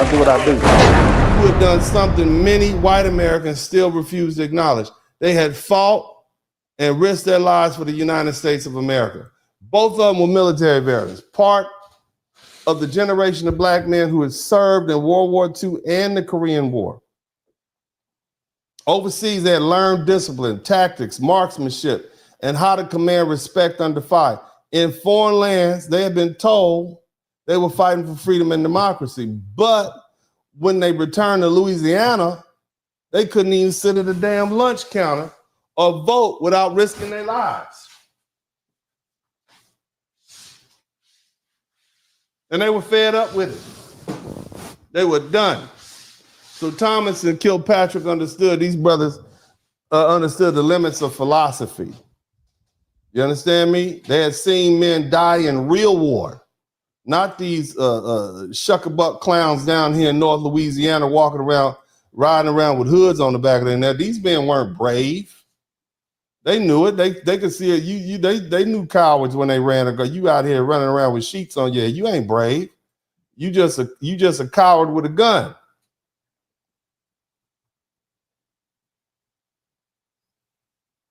I do what I do. Who had done something many white Americans still refuse to acknowledge. They had fought and risked their lives for the United States of America. Both of them were military veterans, part of the generation of black men who had served in World War II and the Korean War. Overseas, they had learned discipline, tactics, marksmanship, and how to command respect under fire. In foreign lands, they had been told they were fighting for freedom and democracy. But when they returned to Louisiana, they couldn't even sit at a damn lunch counter or vote without risking their lives. And they were fed up with it. They were done. So Thomas and Kilpatrick understood, these brothers understood the limits of philosophy. You understand me? They had seen men die in real war, not these shuckabuck clowns down here in North Louisiana walking around, riding around with hoods on the back of their neck. These men weren't brave. They knew it. They could see it. They knew cowards when they ran. You out here running around with sheets on you. You ain't brave. You just a coward with a gun.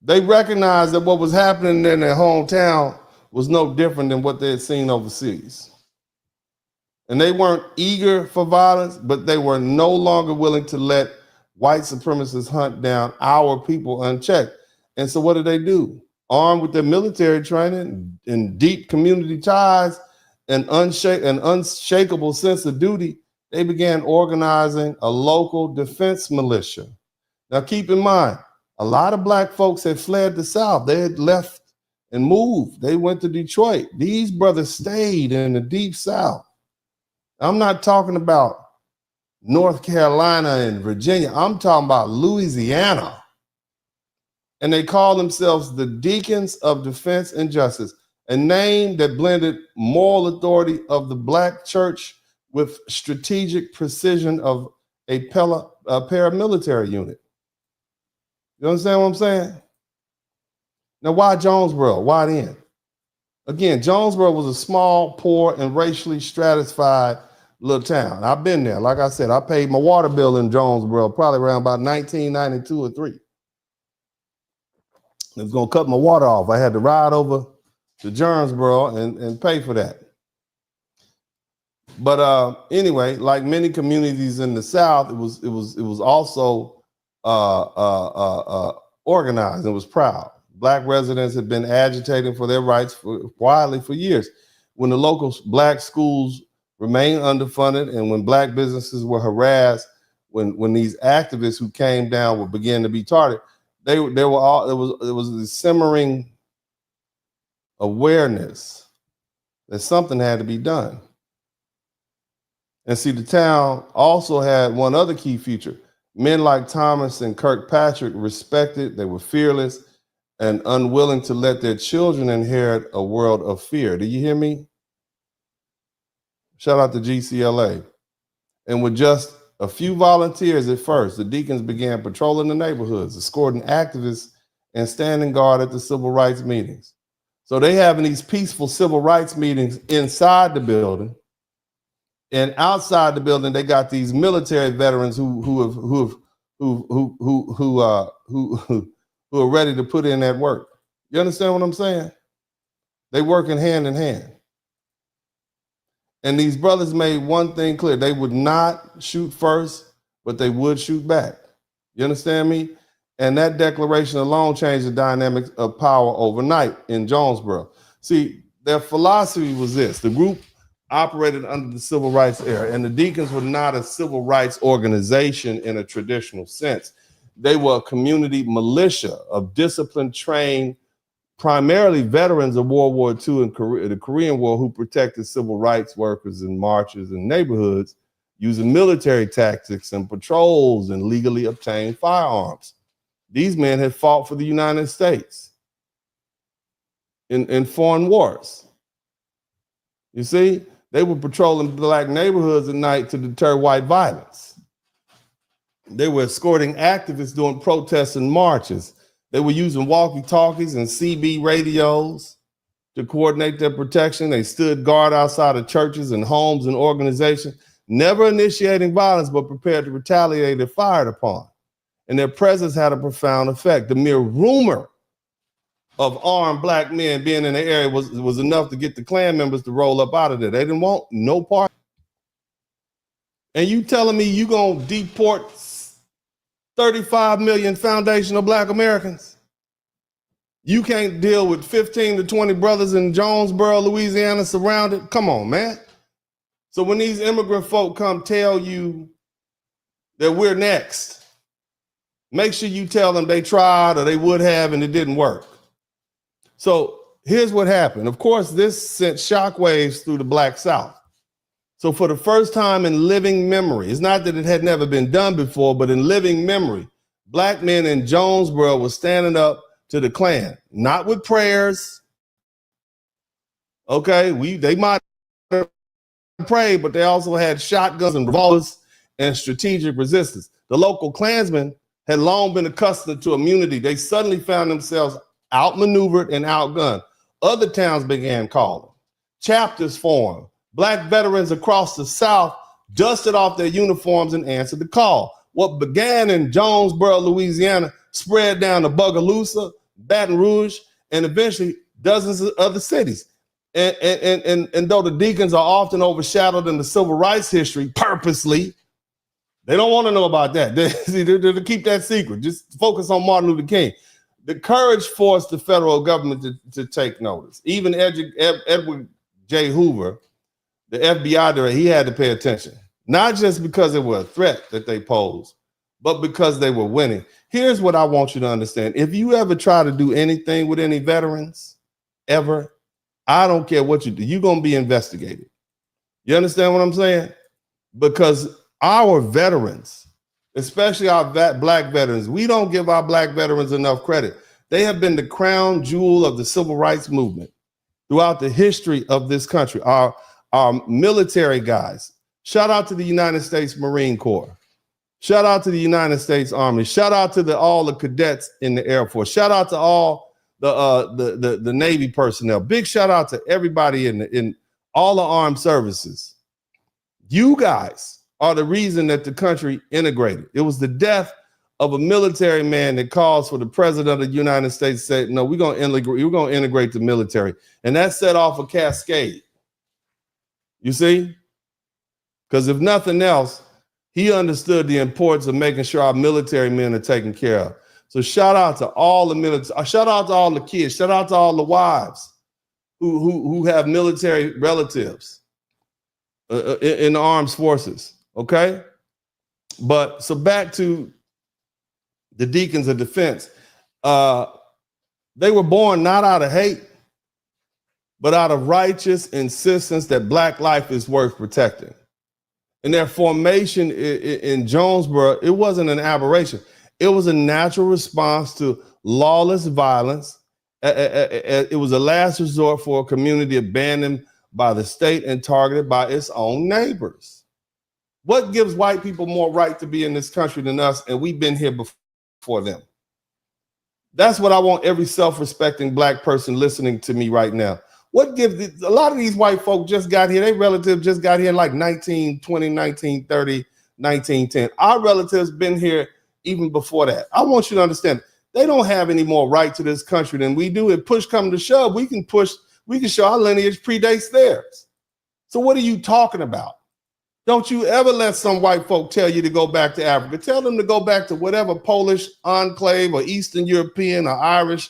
They recognized that what was happening in their hometown was no different than what they had seen overseas. And they weren't eager for violence, but they were no longer willing to let white supremacists hunt down our people unchecked. And so what did they do? Armed with their military training and deep community ties and unshakable sense of duty, they began organizing a local defense militia. Now keep in mind, a lot of black folks had fled the South. They had left and moved. They went to Detroit. These brothers stayed in the deep South. I'm not talking about North Carolina and Virginia. I'm talking about Louisiana. And they call themselves the Deacons of Defense and Justice, a name that blended moral authority of the black church with strategic precision of a paramilitary unit. You understand what I'm saying? Now, why Jonesboro? Why then? Again, Jonesboro was a small, poor, and racially stratified little town. I've been there. Like I said, I paid my water bill in Jonesboro probably around about 1992 or 3. It was going to cut my water off. I had to ride over to Jonesboro and pay for that. But anyway, like many communities in the South, it was also organized and was proud. Black residents had been agitating for their rights widely for years. When the local black schools remained underfunded and when black businesses were harassed, when these activists who came down would begin to be targeted, they were all, it was a simmering awareness that something had to be done. And see, the town also had one other key feature. Men like Thomas and Kilpatrick respected, they were fearless and unwilling to let their children inherit a world of fear. Do you hear me? Shout out to GCLA. And with just a few volunteers at first, the Deacons began patrolling the neighborhoods, escorting activists, and standing guard at the civil rights meetings. So they having these peaceful civil rights meetings inside the building, and outside the building, they got these military veterans who are ready to put in that work. You understand what I'm saying? They working hand in hand. And these brothers made one thing clear. They would not shoot first, but they would shoot back. You understand me? And that declaration alone changed the dynamics of power overnight in Jonesboro. See, their philosophy was this. The group operated under the civil rights era, and the Deacons were not a civil rights organization in a traditional sense. They were a community militia of disciplined, trained, primarily veterans of World War II and the Korean War who protected civil rights workers in marches and neighborhoods using military tactics and patrols and legally obtained firearms. These men had fought for the United States in foreign wars. You see, they were patrolling black neighborhoods at night to deter white violence. They were escorting activists during protests and marches. They were using walkie-talkies and CB radios to coordinate their protection. They stood guard outside of churches and homes and organizations. never initiating violence, but prepared to retaliate if fired upon. And their presence had a profound effect. The mere rumor of armed black men being in the area was enough to get the Klan members to roll up out of there. They didn't want no part. And you telling me you gonna deport 35 million foundational black Americans? You can't deal with 15 to 20 brothers in Jonesboro, Louisiana surrounded? Come on, man. So when these immigrant folk come tell you that we're next, make sure you tell them they tried or they would have and it didn't work. So here's what happened. Of course, this sent shockwaves through the Black South. So for the first time in living memory, it's not that it had never been done before, but in living memory, black men in Jonesboro were standing up to the Klan, not with prayers. Okay, they might have prayed, but they also had shotguns and revolvers and strategic resistance. The local Klansmen had long been accustomed to immunity. They suddenly found themselves outmaneuvered and outgunned. Other towns began calling. Chapters formed. Black veterans across the South dusted off their uniforms and answered the call. What began in Jonesboro, Louisiana, spread down to Bogalusa, Baton Rouge, and eventually dozens of other cities. And though the Deacons are often overshadowed in the civil rights history purposely, they don't want to know about that. They keep that secret. Just focus on Martin Luther King. The courage forced the federal government to take notice. Even Edward J. Hoover, the FBI director, he had to pay attention. Not just because they were a threat that they posed, but because they were winning. Here's what I want you to understand. If you ever try to do anything with any veterans, ever, I don't care what you do, you're going to be investigated. You understand what I'm saying? Because our veterans, especially our black veterans, we don't give our black veterans enough credit. They have been the crown jewel of the civil rights movement throughout the history of this country. Our military guys, shout out to the United States Marine Corps. Shout out to the United States Army. Shout out to all the cadets in the Air Force. Shout out to all the Navy personnel. Big shout out to everybody in all the armed services. You guys are the reason that the country integrated. It was the death of a military man that calls for the president of the United States to say, no, we're going to integrate the military. And that set off a cascade. You see? Because if nothing else, he understood the importance of making sure our military men are taken care of. So shout out to all the military, shout out to all the kids, shout out to all the wives who have military relatives in the armed forces. Okay? But so back to the Deacons of Defense. They were born not out of hate, but out of righteous insistence that black life is worth protecting. And their formation in Jonesboro, it wasn't an aberration. It was a natural response to lawless violence. It was a last resort for a community abandoned by the state and targeted by its own neighbors. What gives white people more right to be in this country than us? And we've been here before them. That's what I want every self-respecting black person listening to me right now. What gives a lot of these white folk just got here? Their relatives just got here in like 1920, 1930, 1910. Our relatives been here even before that. I want you to understand they don't have any more right to this country than we do. If push come to shove, we can show our lineage predates theirs. So what are you talking about? Don't you ever let some white folk tell you to go back to Africa. Tell them to go back to whatever Polish enclave or Eastern European or Irish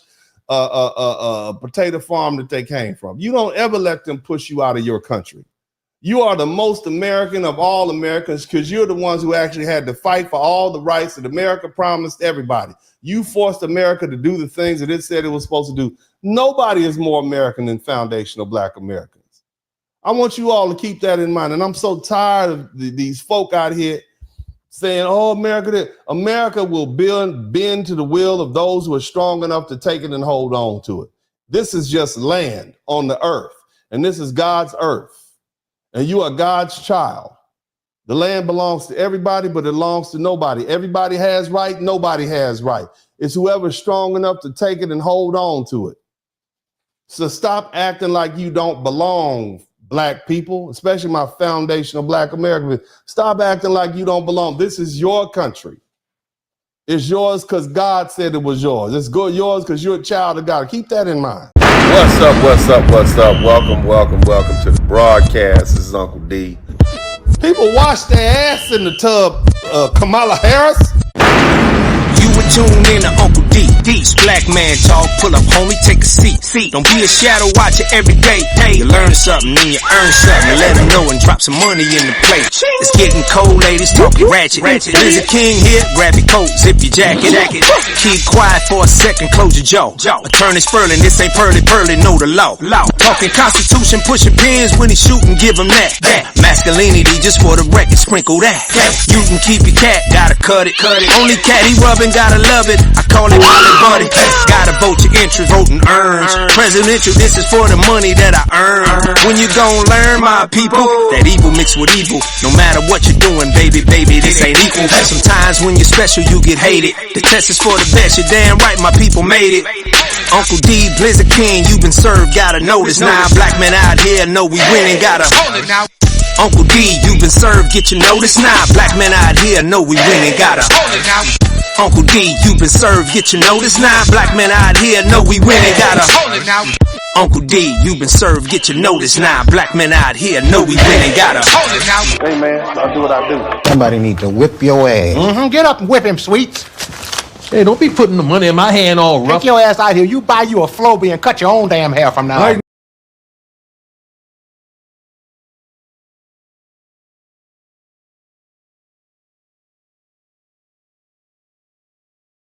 potato farm that they came from. You don't ever let them push you out of your country. You are the most American of all Americans because you're the ones who actually had to fight for all the rights that America promised everybody. You forced America to do the things that it said it was supposed to do. Nobody is more American than foundational black Americans. I want you all to keep that in mind. And I'm so tired of these folk out here saying, oh, America will bend to the will of those who are strong enough to take it and hold on to it. This is just land on the earth, and this is God's earth, and you are God's child. The land belongs to everybody, but it belongs to nobody. Everybody has right, nobody has right. It's whoever's strong enough to take it and hold on to it. So stop acting like you don't belong, black people, especially my foundational black Americans. Stop acting like you don't belong. This is your country. It's yours because God said it was yours. It's good yours because you're a child of God. Keep that in mind. What's up, what's up, what's up? Welcome to the broadcast. This is Uncle D. People wash their ass in the tub, Kamala Harris. You were tuned in to Uncle D. This black man talk, pull up homie, take a seat. Don't be a shadow watcher every day. You learn something, then you earn something. Let them know and drop some money in the plate. It's getting cold, ladies, talking ratchet. There's a king here, grab your coat, zip your jacket. Keep quiet for a second, close your jaw. Attorney Spurling, this ain't pearly, know the law. Talking Constitution, pushing pins when he shootin', give him that. Masculinity, just for the record, sprinkle that. You can keep your cat, gotta cut it. Only cat he rubbing, gotta love it. I call it Molly Buddy. Gotta vote your interest, voting earns. Presidential, this is for the money that I earn. When you gon' learn, my people, that evil mixed with evil. No matter what you're doing, baby, this ain't equal. Sometimes when you're special, you get hated. The test is for the best, you're damn right, my people made it. Uncle D, Blizzard King, you been served, gotta notice. Now black men out here know we winning, gotta hold it now. Uncle D, you been served, get your notice. Now black men out here know we winning, gotta hold it now. Uncle D, you been served, get your notice. Now black men out here know we winning, gotta hold it now. Uncle D, you been served, get your notice. Now black men out here know we winning, gotta hold it now. Hey man, I'll do what I do. Somebody need to whip your ass. Get up and whip him, Sweets. Hey, don't be putting the money in my hand all rough. Take your ass out here. You buy you a Floby and cut your own damn hair from now on.